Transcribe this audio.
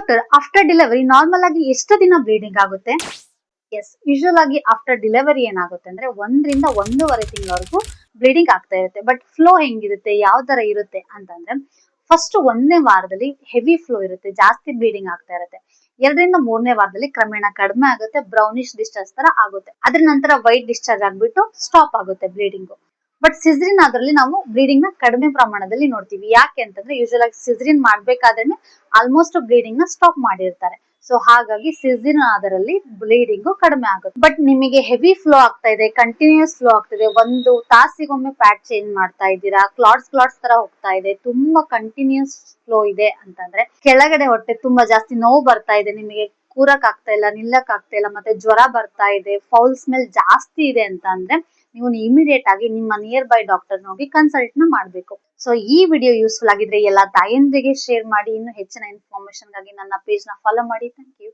Doctor, after delivery normal ಆಗಿ ಎಷ್ಟು ದಿನ ಬ್ಲೀಡಿಂಗ್ ಆಗುತ್ತೆ? ಎಸ್, ಯೂಶುವಲ್ ಆಗಿ ಆಫ್ಟರ್ ಡೆಲಿವರಿ ಏನಾಗುತ್ತೆ ಅಂದ್ರೆ 1 ರಿಂದ 1.5 ತಿಂಗಳವರೆಗೂ ಬ್ಲೀಡಿಂಗ್ ಆಗ್ತಾ ಇರುತ್ತೆ. ಬಟ್ ಫ್ಲೋ ಹೆಂಗಿರುತ್ತೆ, ಯಾವ ತರ ಇರುತ್ತೆ ಅಂತಂದ್ರೆ, ಫಸ್ಟ್ 1ನೇ ವಾರದಲ್ಲಿ ಹೆವಿ ಫ್ಲೋ ಇರುತ್ತೆ, ಜಾಸ್ತಿ ಬ್ಲೀಡಿಂಗ್ ಆಗ್ತಾ ಇರುತ್ತೆ. 2ರಿಂದ 3ನೇ ವಾರದಲ್ಲಿ ಕ್ರಮೇಣ ಕಡಿಮೆ ಆಗುತ್ತೆ, ಬ್ರೌನಿಶ್ ಡಿಸ್ಚಾರ್ಜ್ ತರ ಆಗುತ್ತೆ. ಅದ್ರ ನಂತರ ವೈಟ್ ಡಿಸ್ಚಾರ್ಜ್ ಆಗ್ಬಿಟ್ಟು ಸ್ಟಾಪ್ ಆಗುತ್ತೆ ಬ್ಲೀಡಿಂಗ್. ಬಟ್ ಸಿಸ್ರಿನ್ ಅದ್ರಲ್ಲಿ ನಾವು ಬ್ಲೀಡಿಂಗ್ ನ ಕಡಿಮೆ ಪ್ರಮಾಣದಲ್ಲಿ ನೋಡ್ತೀವಿ. ಯಾಕೆ ಅಂತಂದ್ರೆ ಯೂಶುವಲ್ ಆಗಿ ಸಿಸ್ರಿನ್ ಮಾಡ್ಬೇಕಾದ್ರೆ ಆಲ್ಮೋಸ್ಟ್ ಬ್ಲೀಡಿಂಗ್ ನ ಸ್ಟಾಪ್ ಮಾಡಿರ್ತಾರೆ. ಸೊ ಹಾಗಾಗಿ ಸಿಸ್ರಿನ್ ಅದರಲ್ಲಿ ಬ್ಲೀಡಿಂಗ್ ಕಡಿಮೆ ಆಗುತ್ತೆ. ಬಟ್ ನಿಮಗೆ ಹೆವಿ ಫ್ಲೋ ಆಗ್ತಾ ಇದೆ, ಕಂಟಿನ್ಯೂಸ್ ಫ್ಲೋ ಆಗ್ತಿದೆ, 1 ತಾಸಿಗೊಮ್ಮೆ ಪ್ಯಾಡ್ ಚೇಂಜ್ ಮಾಡ್ತಾ ಇದ್ದೀರಾ, ಕ್ಲಾಟ್ಸ್ ತರ ಹೋಗ್ತಾ ಇದೆ, ತುಂಬಾ ಕಂಟಿನ್ಯೂಸ್ ಫ್ಲೋ ಇದೆ ಅಂತಂದ್ರೆ, ಕೆಳಗಡೆ ಹೊಟ್ಟೆ ತುಂಬಾ ಜಾಸ್ತಿ ನೋವು ಬರ್ತಾ ಇದೆ, ನಿಮಗೆ ಕೂರಕ್ ಆಗ್ತಾ ಇಲ್ಲ, ನಿಲ್ಲಕ್ ಆಗ್ತಾ ಇಲ್ಲ, ಮತ್ತೆ ಜ್ವರ ಬರ್ತಾ ಇದೆ, ಫೌಲ್ ಸ್ಮೆಲ್ ಜಾಸ್ತಿ ಇದೆ ಅಂತ ಅಂದ್ರೆ ನೀವು ಇಮಿಡಿಯೇಟ್ ಆಗಿ ನಿಮ್ಮ ನಿಯರ್ ಬೈ ಡಾಕ್ಟರ್ ಹೋಗಿ ಕನ್ಸಲ್ಟ್ ನ ಮಾಡ್ಬೇಕು. ಸೊ ಈ ವಿಡಿಯೋ ಯೂಸ್ಫುಲ್ ಆಗಿದ್ರೆ ಎಲ್ಲ ತಾಯಂದಿರಿಗೆ ಶೇರ್ ಮಾಡಿ. ಇನ್ನು ಹೆಚ್ಚಿನ ಇನ್ಫಾರ್ಮೇಶನ್ ಗಾಗಿ ನನ್ನ ಪೇಜ್ ನ ಫಾಲೋ ಮಾಡಿ. Thank you.